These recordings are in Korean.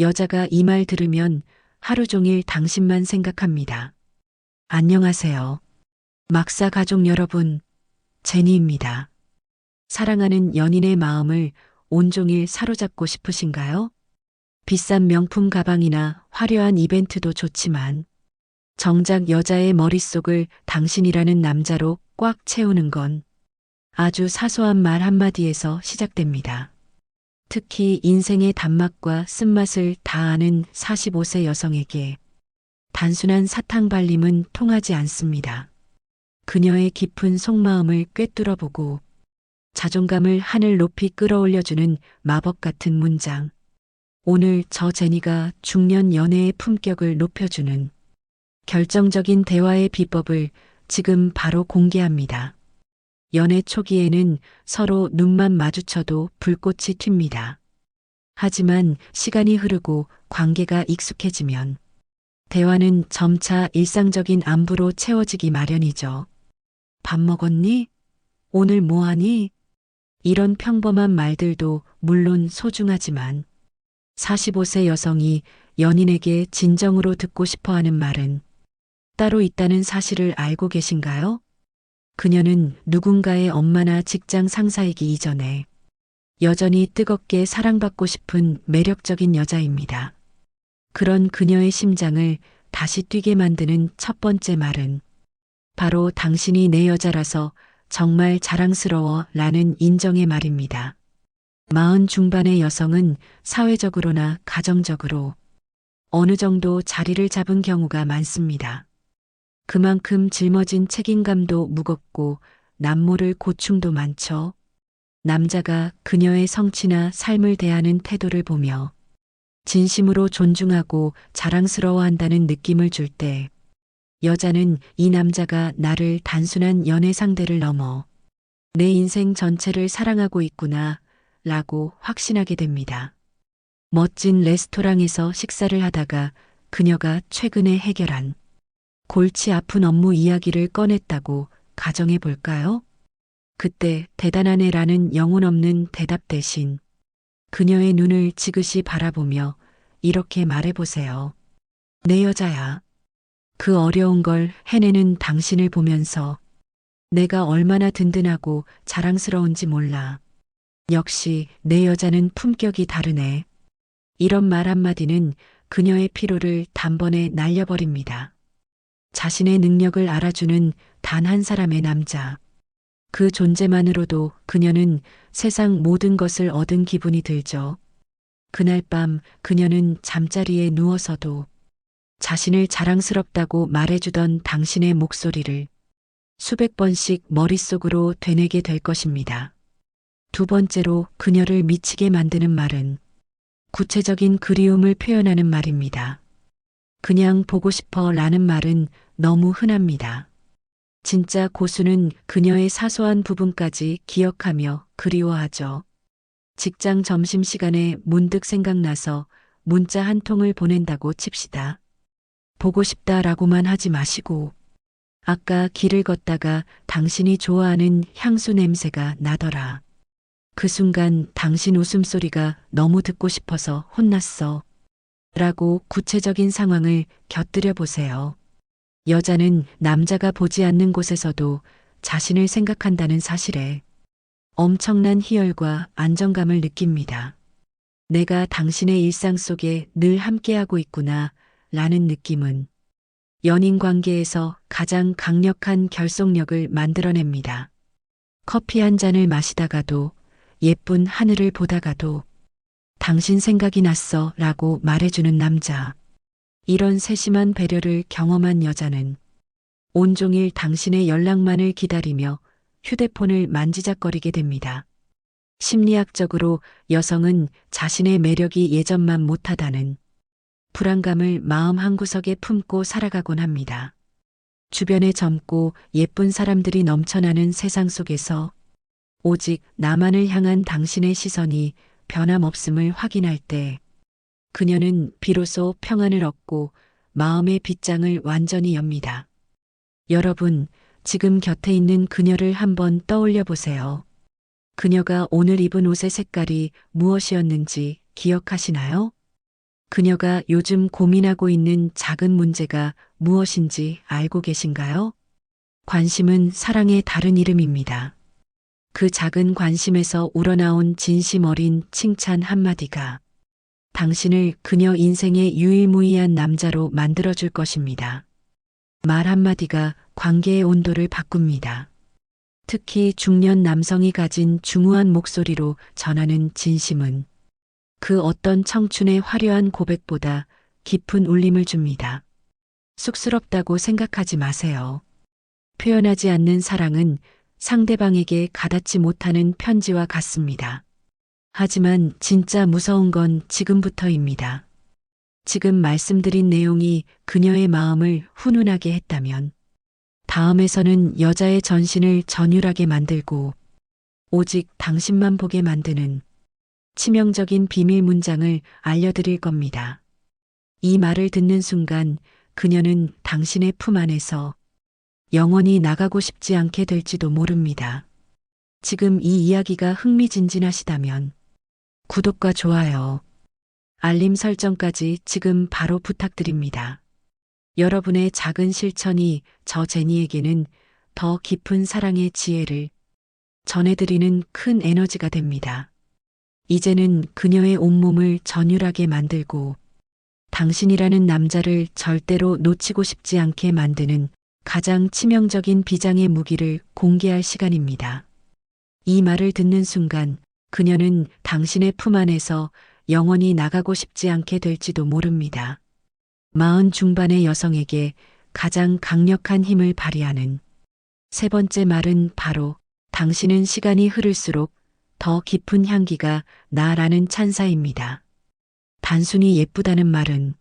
여자가 이 말 들으면 하루 종일 당신만 생각합니다. 안녕하세요. 막사 가족 여러분, 제니입니다. 사랑하는 연인의 마음을 온종일 사로잡고 싶으신가요? 비싼 명품 가방이나 화려한 이벤트도 좋지만 정작 여자의 머릿속을 당신이라는 남자로 꽉 채우는 건 아주 사소한 말 한마디에서 시작됩니다. 특히 인생의 단맛과 쓴맛을 다 아는 45세 여성에게 단순한 사탕 발림은 통하지 않습니다. 그녀의 깊은 속마음을 꿰뚫어 보고 자존감을 하늘 높이 끌어올려주는 마법 같은 문장. 오늘 저 제니가 중년 연애의 품격을 높여주는 결정적인 대화의 비법을 지금 바로 공개합니다. 연애 초기에는 서로 눈만 마주쳐도 불꽃이 튑니다. 하지만 시간이 흐르고 관계가 익숙해지면 대화는 점차 일상적인 안부로 채워지기 마련이죠. 밥 먹었니? 오늘 뭐 하니? 이런 평범한 말들도 물론 소중하지만 45세 여성이 연인에게 진정으로 듣고 싶어 하는 말은 따로 있다는 사실을 알고 계신가요? 그녀는 누군가의 엄마나 직장 상사이기 이전에 여전히 뜨겁게 사랑받고 싶은 매력적인 여자입니다. 그런 그녀의 심장을 다시 뛰게 만드는 첫 번째 말은 바로 당신이 내 여자라서 정말 자랑스러워 라는 인정의 말입니다. 40 중반의 여성은 사회적으로나 가정적으로 어느 정도 자리를 잡은 경우가 많습니다. 그만큼 짊어진 책임감도 무겁고 남모를 고충도 많죠. 남자가 그녀의 성취나 삶을 대하는 태도를 보며 진심으로 존중하고 자랑스러워한다는 느낌을 줄 때 여자는 이 남자가 나를 단순한 연애 상대를 넘어 내 인생 전체를 사랑하고 있구나 라고 확신하게 됩니다. 멋진 레스토랑에서 식사를 하다가 그녀가 최근에 해결한 골치 아픈 업무 이야기를 꺼냈다고 가정해 볼까요? 그때 대단한 애라는 영혼 없는 대답 대신 그녀의 눈을 지그시 바라보며 이렇게 말해보세요. 내 여자야. 그 어려운 걸 해내는 당신을 보면서 내가 얼마나 든든하고 자랑스러운지 몰라. 역시 내 여자는 품격이 다르네. 이런 말 한마디는 그녀의 피로를 단번에 날려버립니다. 자신의 능력을 알아주는 단 한 사람의 남자. 그 존재만으로도 그녀는 세상 모든 것을 얻은 기분이 들죠. 그날 밤 그녀는 잠자리에 누워서도 자신을 자랑스럽다고 말해주던 당신의 목소리를 수백 번씩 머릿속으로 되뇌게 될 것입니다. 두 번째로 그녀를 미치게 만드는 말은 구체적인 그리움을 표현하는 말입니다. 그냥 보고 싶어 라는 말은 너무 흔합니다. 진짜 고수는 그녀의 사소한 부분까지 기억하며 그리워하죠. 직장 점심시간에 문득 생각나서 문자 한 통을 보낸다고 칩시다. 보고 싶다라고만 하지 마시고 아까 길을 걷다가 당신이 좋아하는 향수 냄새가 나더라. 그 순간 당신 웃음소리가 너무 듣고 싶어서 혼났어. 라고 구체적인 상황을 곁들여 보세요. 여자는 남자가 보지 않는 곳에서도 자신을 생각한다는 사실에 엄청난 희열과 안정감을 느낍니다. 내가 당신의 일상 속에 늘 함께하고 있구나 라는 느낌은 연인 관계에서 가장 강력한 결속력을 만들어냅니다. 커피 한 잔을 마시다가도 예쁜 하늘을 보다가도 당신 생각이 났어 라고 말해주는 남자. 이런 세심한 배려를 경험한 여자는 온종일 당신의 연락만을 기다리며 휴대폰을 만지작거리게 됩니다. 심리학적으로 여성은 자신의 매력이 예전만 못하다는 불안감을 마음 한구석에 품고 살아가곤 합니다. 주변에 젊고 예쁜 사람들이 넘쳐나는 세상 속에서 오직 나만을 향한 당신의 시선이 변함없음을 확인할 때 그녀는 비로소 평안을 얻고 마음의 빗장을 완전히 엽니다. 여러분, 지금 곁에 있는 그녀를 한번 떠올려 보세요. 그녀가 오늘 입은 옷의 색깔이 무엇이었는지 기억하시나요? 그녀가 요즘 고민하고 있는 작은 문제가 무엇인지 알고 계신가요? 관심은 사랑의 다른 이름입니다. 그 작은 관심에서 우러나온 진심 어린 칭찬 한마디가 당신을 그녀 인생의 유일무이한 남자로 만들어줄 것입니다. 말 한마디가 관계의 온도를 바꿉니다. 특히 중년 남성이 가진 중후한 목소리로 전하는 진심은 그 어떤 청춘의 화려한 고백보다 깊은 울림을 줍니다. 쑥스럽다고 생각하지 마세요. 표현하지 않는 사랑은 상대방에게 가닿지 못하는 편지와 같습니다. 하지만 진짜 무서운 건 지금부터입니다. 지금 말씀드린 내용이 그녀의 마음을 훈훈하게 했다면 다음에서는 여자의 전신을 전율하게 만들고 오직 당신만 보게 만드는 치명적인 비밀 문장을 알려드릴 겁니다. 이 말을 듣는 순간 그녀는 당신의 품 안에서 영원히 나가고 싶지 않게 될지도 모릅니다. 지금 이 이야기가 흥미진진하시다면 구독과 좋아요, 알림 설정까지 지금 바로 부탁드립니다. 여러분의 작은 실천이 저 제니에게는 더 깊은 사랑의 지혜를 전해드리는 큰 에너지가 됩니다. 이제는 그녀의 온몸을 전율하게 만들고 당신이라는 남자를 절대로 놓치고 싶지 않게 만드는 가장 치명적인 비장의 무기를 공개할 시간입니다. 이 말을 듣는 순간 그녀는 당신의 품 안에서 영원히 나가고 싶지 않게 될지도 모릅니다. 40 중반의 여성에게 가장 강력한 힘을 발휘하는 세 번째 말은 바로 당신은 시간이 흐를수록 더 깊은 향기가 나라는 찬사입니다. 단순히 예쁘다는 말은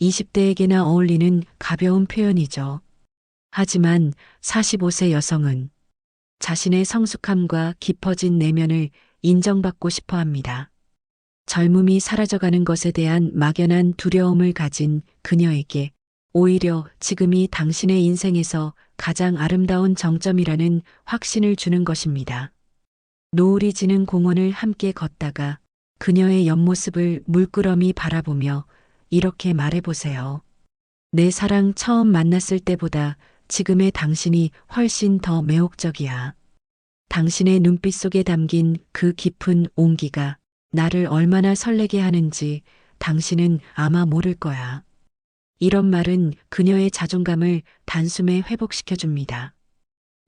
20대에게나 어울리는 가벼운 표현이죠. 하지만 45세 여성은 자신의 성숙함과 깊어진 내면을 인정받고 싶어 합니다. 젊음이 사라져가는 것에 대한 막연한 두려움을 가진 그녀에게 오히려 지금이 당신의 인생에서 가장 아름다운 정점이라는 확신을 주는 것입니다. 노을이 지는 공원을 함께 걷다가 그녀의 옆모습을 물끄러미 바라보며 이렇게 말해보세요. 내 사랑 처음 만났을 때보다 지금의 당신이 훨씬 더 매혹적이야. 당신의 눈빛 속에 담긴 그 깊은 온기가 나를 얼마나 설레게 하는지 당신은 아마 모를 거야. 이런 말은 그녀의 자존감을 단숨에 회복시켜줍니다.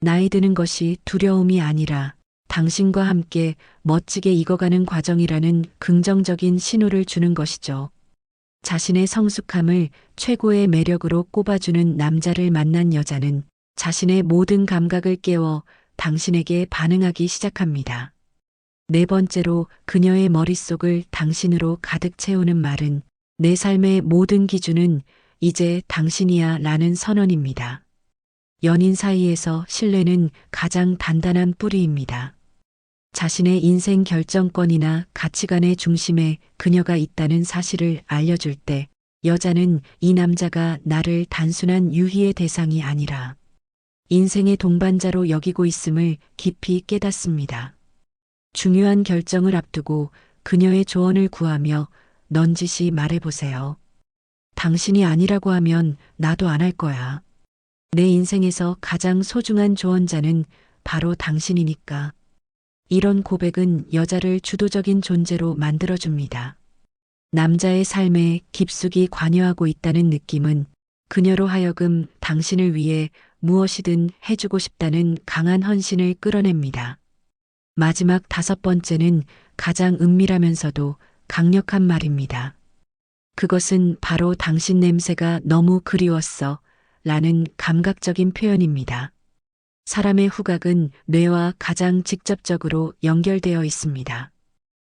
나이 드는 것이 두려움이 아니라 당신과 함께 멋지게 익어가는 과정이라는 긍정적인 신호를 주는 것이죠. 자신의 성숙함을 최고의 매력으로 꼽아주는 남자를 만난 여자는 자신의 모든 감각을 깨워 당신에게 반응하기 시작합니다. 네 번째로 그녀의 머릿속을 당신으로 가득 채우는 말은 내 삶의 모든 기준은 이제 당신이야 라는 선언입니다. 연인 사이에서 신뢰는 가장 단단한 뿌리입니다. 자신의 인생 결정권이나 가치관의 중심에 그녀가 있다는 사실을 알려줄 때 여자는 이 남자가 나를 단순한 유희의 대상이 아니라 인생의 동반자로 여기고 있음을 깊이 깨닫습니다. 중요한 결정을 앞두고 그녀의 조언을 구하며 넌지시 말해보세요. 당신이 아니라고 하면 나도 안 할 거야. 내 인생에서 가장 소중한 조언자는 바로 당신이니까. 이런 고백은 여자를 주도적인 존재로 만들어줍니다. 남자의 삶에 깊숙이 관여하고 있다는 느낌은 그녀로 하여금 당신을 위해 무엇이든 해주고 싶다는 강한 헌신을 끌어냅니다. 마지막 5번째는 가장 은밀하면서도 강력한 말입니다. 그것은 바로 당신 냄새가 너무 그리웠어 라는 감각적인 표현입니다. 사람의 후각은 뇌와 가장 직접적으로 연결되어 있습니다.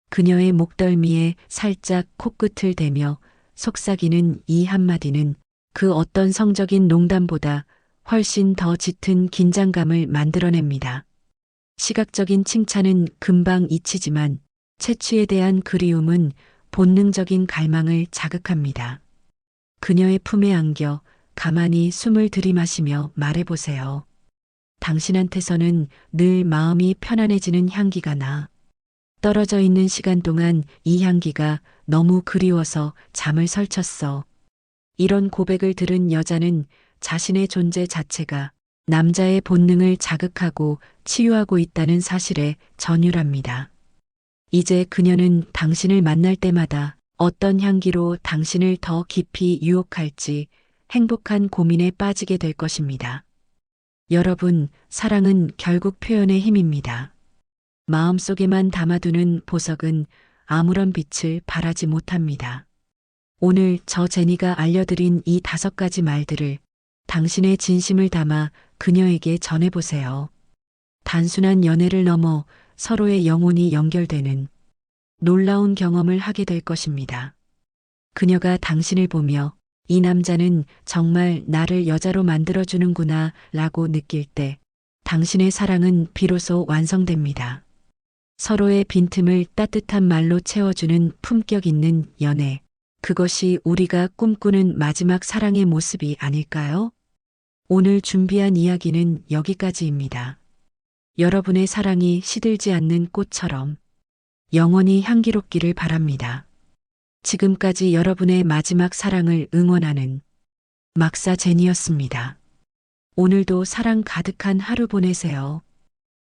그녀의 목덜미에 살짝 코끝을 대며 속삭이는 이 한마디는 그 어떤 성적인 농담보다 훨씬 더 짙은 긴장감을 만들어냅니다. 시각적인 칭찬은 금방 잊히지만 채취에 대한 그리움은 본능적인 갈망을 자극합니다. 그녀의 품에 안겨 가만히 숨을 들이마시며 말해보세요. 당신한테서는 늘 마음이 편안해지는 향기가 나. 떨어져 있는 시간 동안 이 향기가 너무 그리워서 잠을 설쳤어. 이런 고백을 들은 여자는 자신의 존재 자체가 남자의 본능을 자극하고 치유하고 있다는 사실에 전율합니다. 이제 그녀는 당신을 만날 때마다 어떤 향기로 당신을 더 깊이 유혹할지 행복한 고민에 빠지게 될 것입니다. 여러분, 사랑은 결국 표현의 힘입니다. 마음속에만 담아두는 보석은 아무런 빛을 발하지 못합니다. 오늘 저 제니가 알려드린 이 5가지 말들을 당신의 진심을 담아 그녀에게 전해보세요. 단순한 연애를 넘어 서로의 영혼이 연결되는 놀라운 경험을 하게 될 것입니다. 그녀가 당신을 보며 이 남자는 정말 나를 여자로 만들어주는구나 라고 느낄 때 당신의 사랑은 비로소 완성됩니다. 서로의 빈틈을 따뜻한 말로 채워주는 품격 있는 연애. 그것이 우리가 꿈꾸는 마지막 사랑의 모습이 아닐까요? 오늘 준비한 이야기는 여기까지입니다. 여러분의 사랑이 시들지 않는 꽃처럼 영원히 향기롭기를 바랍니다. 지금까지 여러분의 마지막 사랑을 응원하는 막사 제니였습니다. 오늘도 사랑 가득한 하루 보내세요.